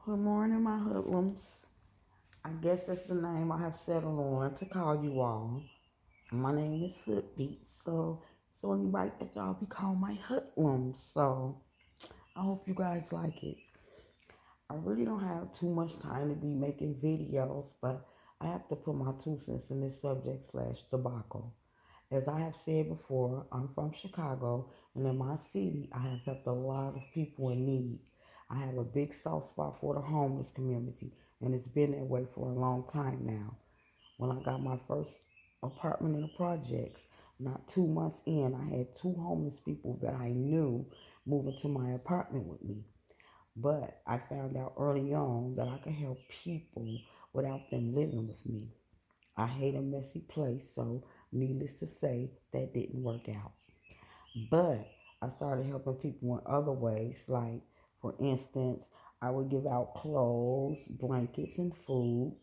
Good morning, my hoodlums. I guess that's the name I have settled on to call you all. My name is Hotttttt, so it's only right that y'all be called my hoodlums. So I hope you guys like it. I really don't have too much time to be making videos, but I have to put my 2 cents in this subject slash debacle. As I have said before, I'm from Chicago, and in my city, I have helped a lot of people in need. I have a big soft spot for the homeless community, and it's been that way for a long time now. When I got my first apartment in the projects, not 2 months in, I had two homeless people that I knew moving to my apartment with me. But I found out early on that I could help people without them living with me. I hate a messy place, so needless to say, that didn't work out. But I started helping people in other ways, like, for instance, I would give out clothes, blankets, and food.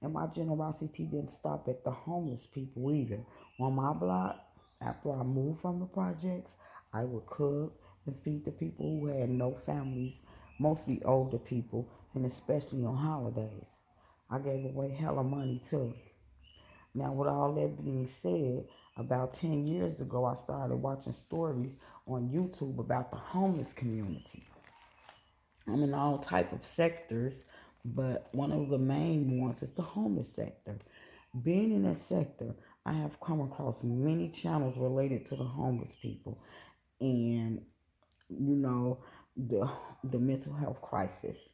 And my generosity didn't stop at the homeless people either. On my block, after I moved from the projects, I would cook and feed the people who had no families, mostly older people, and especially on holidays. I gave away hella money too. Now, with all that being said, about 10 years ago, I started watching stories on YouTube about the homeless community. I'm in all type of sectors, but one of the main ones is the homeless sector. Being in that sector, I have come across many channels related to the homeless people and, you know, the the mental health crisis.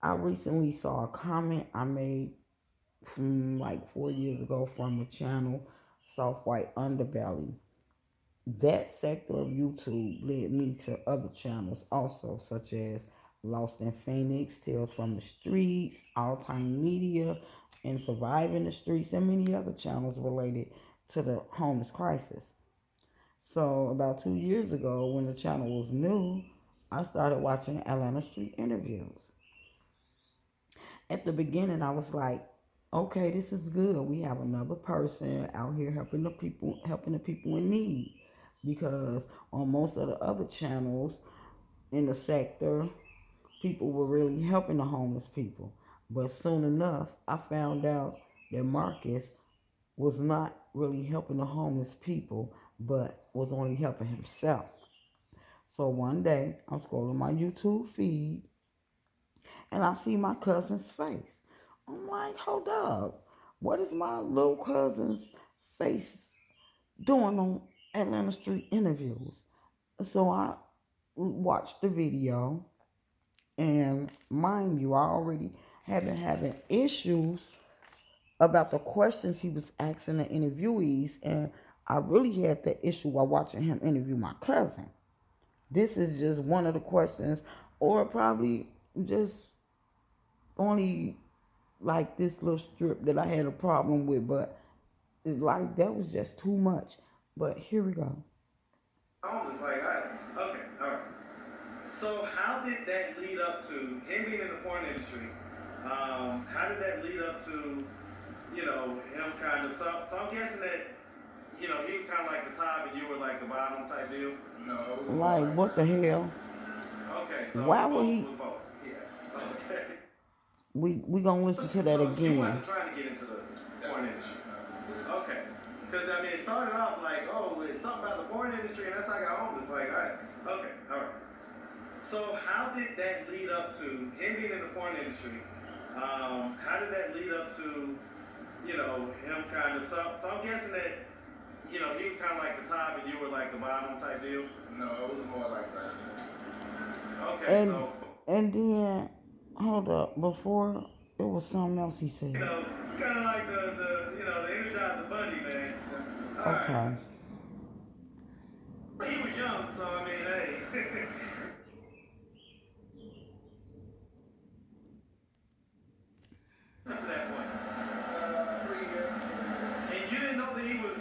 I recently saw a comment I made from like 4 years ago from the channel Soft White Underbelly. That sector of YouTube led me to other channels also, such as Lost in Phoenix, Tales from the Streets, All Time Media, and Surviving the Streets, and many other channels related to the homeless crisis. So, about 2 years ago, when the channel was new, I started watching Atlanta Street interviews. At the beginning, I was like, okay, this is good. We have another person out here helping the people in need. Because on most of the other channels in the sector, people were really helping the homeless people. But soon enough, I found out that Marcus was not really helping the homeless people, but was only helping himself. So one day, I'm scrolling my YouTube feed and I see my cousin's face. I'm like, hold up. What is my little cousin's face doing on Atlanta Street interviews? So I watched the video, and mind you, I already have been having issues about the questions he was asking the interviewees, and I really had that issue while watching him interview my cousin. This is just one of the questions, or probably just only like this little strip that I had a problem with, but like that was just too much. But here we go. Homeless, like, okay, all right. So how did that lead up to him being in the porn industry? How did that lead up to, him kind of, so I'm guessing that, he was kind of like the top and you were like the bottom type deal? No, it was more Like like what the that. hell? Okay, so it Why was would both, he? it was both. Yes. Okay. We gonna listen to that So you wasn't again. trying to get into the porn industry? Okay. Because, I mean, it started off like, oh, it's something about the porn industry, and that's how I got homeless. Like, all right, okay, all right. So how did that lead up to him being in the porn industry? How did that lead up to, him kind of, so I'm guessing that, he was kind of like the top and you were like the bottom type deal? No, it was more like that. Okay, And so, and then hold up, before it was something else he you said. know, kind of like the Energizer Bunny, man. All right. Okay. He was young, so I mean, hey. To that point. 3 years. And you didn't know that he was.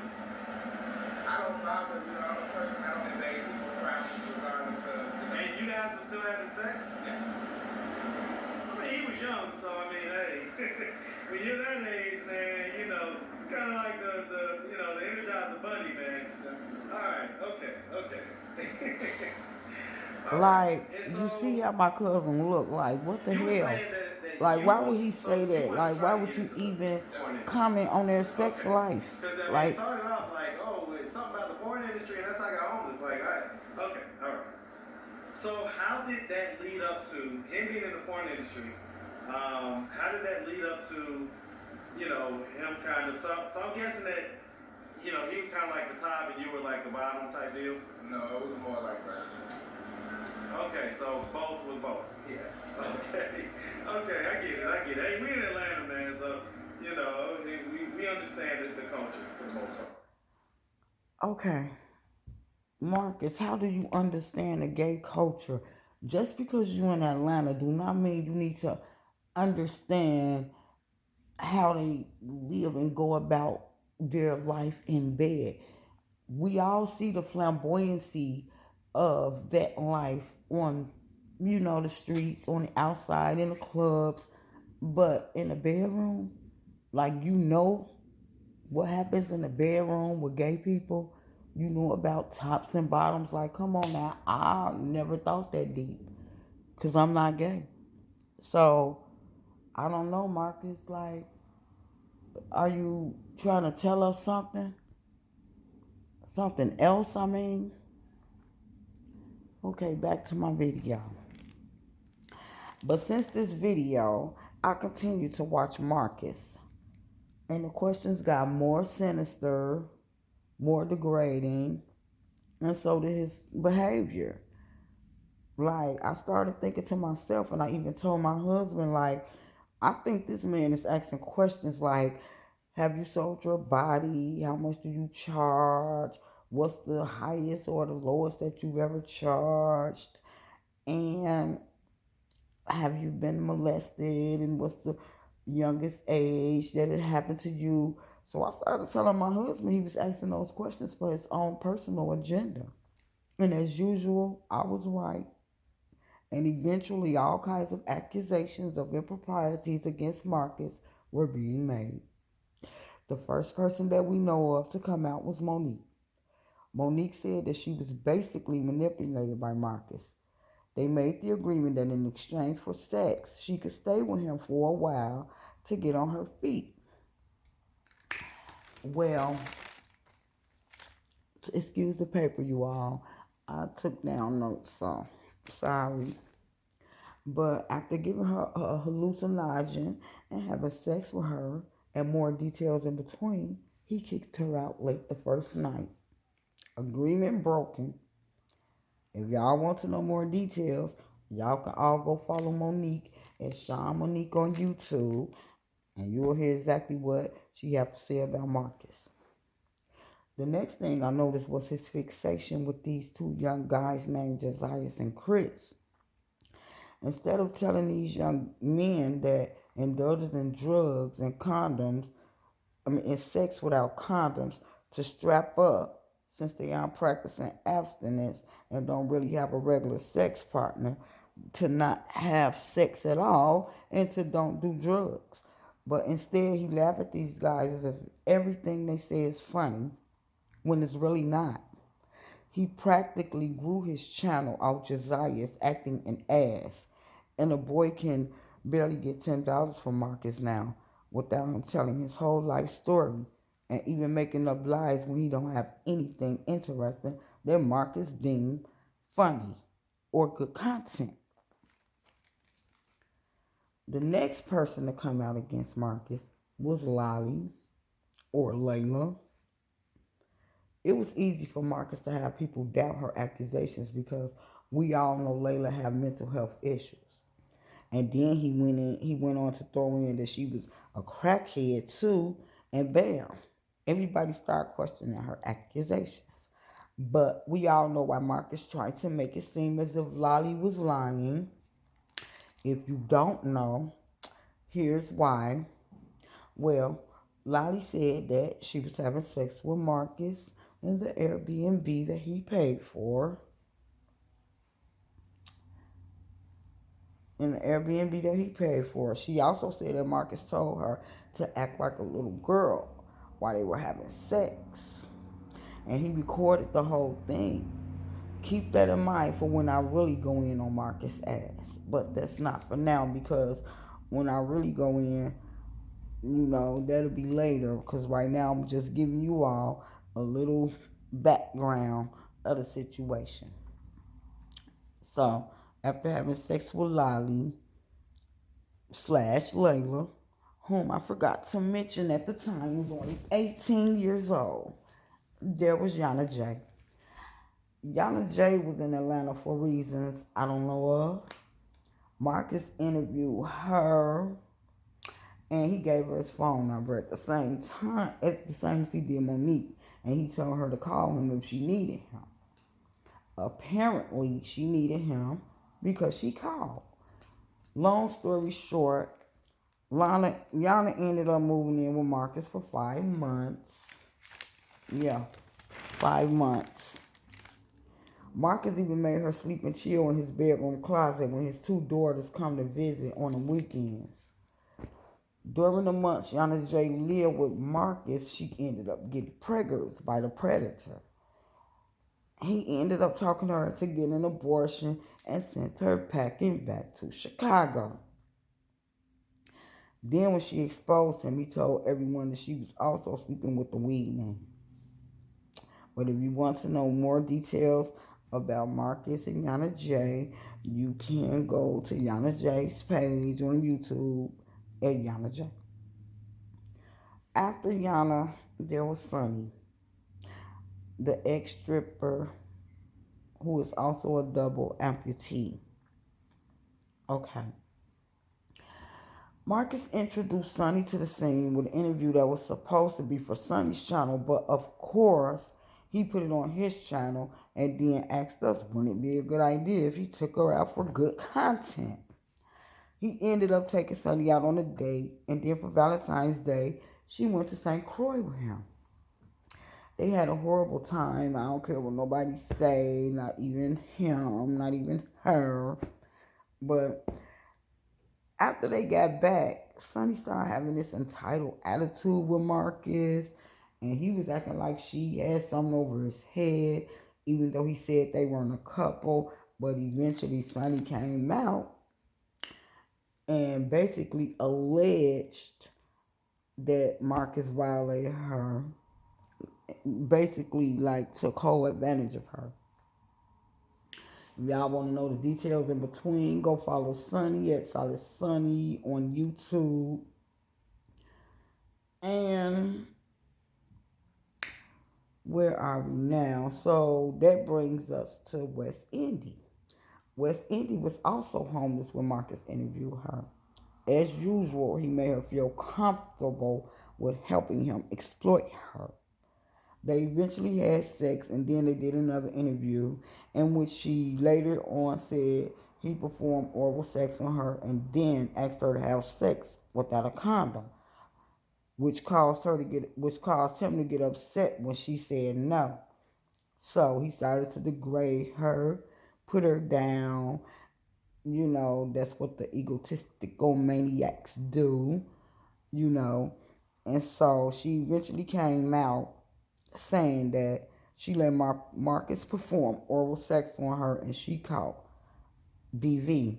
I don't know, but I'm a person. I don't invade people's privacy regardless of. And you guys were still having sex? Yes. I mean, he was young, so I mean, hey, when you're that age, man, kind of like the Energizer Bunny, man. Yeah. All right, okay. Like, And you so see how my cousin look. Like, what the you were hell? saying that Like, you why was would he so say you that? wasn't Like, why trying to would get you into even the porn industry. comment on their sex Okay. life? Because I mean, it Like, started off like, oh, it's something about the porn industry, and that's how I got homeless. Like, okay, all right. So how did that lead up to him being in the porn industry? How did that lead up to, him kind of? So I'm guessing that, he was kind of like the top, and you were like the bottom type deal. No, it was more like wrestling. Okay, so both with both. Yes. Okay, I get it. Hey, we in Atlanta, man, so we understand the culture for the most part. okay, Marcus, how do you understand the gay culture? Just because you're in Atlanta do not mean you need to understand how they live and go about their life in bed. We all see the flamboyancy of that life on, the streets, on the outside, in the clubs, but in the bedroom, like, what happens in the bedroom with gay people. You know about tops and bottoms. Like, come on now, I never thought that deep because I'm not gay. So I don't know, Marcus. Like, are you trying to tell us something? Something else, I mean? Okay, back to my video. But since this video, I continue to watch Marcus. And the questions got more sinister, more degrading, and so did his behavior. Like, I started thinking to myself, and I even told my husband, like, I think this man is asking questions like, have you sold your body? How much do you charge? What's the highest or the lowest that you've ever charged? And have you been molested? And what's the youngest age that it happened to you? So I started telling my husband he was asking those questions for his own personal agenda. And as usual, I was right. And eventually, all kinds of accusations of improprieties against Marcus were being made. The first person that we know of to come out was Monique. Monique said that she was basically manipulated by Marcus. They made the agreement that in exchange for sex, she could stay with him for a while to get on her feet. Well, excuse the paper, you all. I took down notes, so sorry. But after giving her a hallucinogen and having sex with her and more details in between, he kicked her out late the first night. Agreement broken. If y'all want to know more details, y'all can all go follow Monique at Sean Monique on YouTube, and you'll hear exactly what she have to say about Marcus. The next thing I noticed was his fixation with these two young guys named Josias and Chris. Instead of telling these young men that indulging in drugs and in sex without condoms, to strap up since they aren't practicing abstinence and don't really have a regular sex partner, to not have sex at all, and to don't do drugs. But instead, he laughed at these guys as if everything they say is funny when it's really not. He practically grew his channel out Josiah's acting an ass. And a boy can barely get $10 from Marcus now without him telling his whole life story and even making up lies when he don't have anything interesting that Marcus deemed funny or good content. The next person to come out against Marcus was Lolly or Layla. It was easy for Marcus to have people doubt her accusations because we all know Layla have mental health issues. And then he went on to throw in that she was a crackhead too, and bam, everybody started questioning her accusations. But we all know why Marcus tried to make it seem as if Lolly was lying. If you don't know, here's why. Well, Lolly said that she was having sex with Marcus in the Airbnb that he paid for. In the Airbnb that he paid for. She also said that Marcus told her to act like a little girl while they were having sex. And he recorded the whole thing. keep that in mind for when I really go in on Marcus' ass. But that's not for now, because when I really go in, that'll be later. Because right now I'm just giving you all a little background of the situation. So, after having sex with Lolly slash Layla, whom I forgot to mention at the time was only 18 years old, there was Yana J. Yana J was in Atlanta for reasons I don't know of. Marcus interviewed her, and he gave her his phone number at the same time, at the same as he did Monique, and he told her to call him if she needed him. Apparently, she needed him because she called. Long story short, Yana ended up moving in with Marcus for 5 months. Yeah, 5 months. Marcus even made her sleep and chill in his bedroom closet when his 2 daughters come to visit on the weekends. During the months Yana J lived with Marcus, she ended up getting preggers by the predator. He ended up talking to her to get an abortion and sent her packing back to Chicago. Then when she exposed him, he told everyone that she was also sleeping with the weed man. But if you want to know more details about Marcus and Yana J, you can go to Yana J's page on YouTube at Yana J. After Yana, there was Sonny, the ex-stripper who is also a double amputee. Okay. Marcus introduced Sonny to the scene with an interview that was supposed to be for Sonny's channel, but of course, he put it on his channel and then asked us, wouldn't it be a good idea if he took her out for good content? He ended up taking Sonny out on a date, and then for Valentine's Day, she went to St. Croix with him. They had a horrible time. I don't care what nobody say, not even him, not even her. But after they got back, Sonny started having this entitled attitude with Marcus, and he was acting like she had something over his head, even though he said they weren't a couple. But eventually Sonny came out and basically alleged that Marcus violated her, basically like took whole advantage of her. If y'all want to know the details in between, go follow Sonny at Solid Sonny on YouTube. And where are we now? So that brings us to West Indy. West Indy was also homeless when Marcus interviewed her. As usual, he made her feel comfortable with helping him exploit her. They eventually had sex, and then they did another interview in which she later on said he performed oral sex on her and then asked her to have sex without a condom, which caused him to get upset when she said no. So he started to degrade her, put her down. That's what the egotistical maniacs do, And so she eventually came out saying that she let Marcus perform oral sex on her, and she caught BV,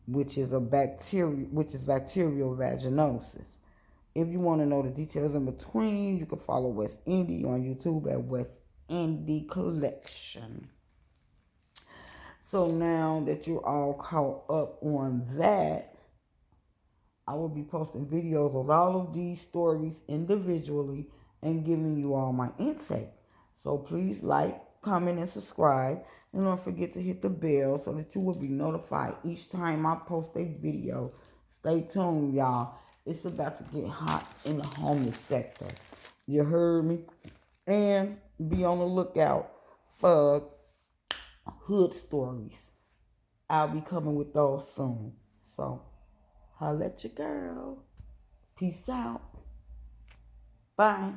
which is bacterial vaginosis. If you want to know the details in between, you can follow West Indy on YouTube at West Indy Collection. So now that you're all caught up on that, I will be posting videos of all of these stories individually and giving you all my intake. So please like, comment, and subscribe. And don't forget to hit the bell so that you will be notified each time I post a video. Stay tuned, y'all. It's about to get hot in the homeless sector. You heard me? And be on the lookout for hood stories. I'll be coming with those soon. So, holla at your girl. Peace out. Bye.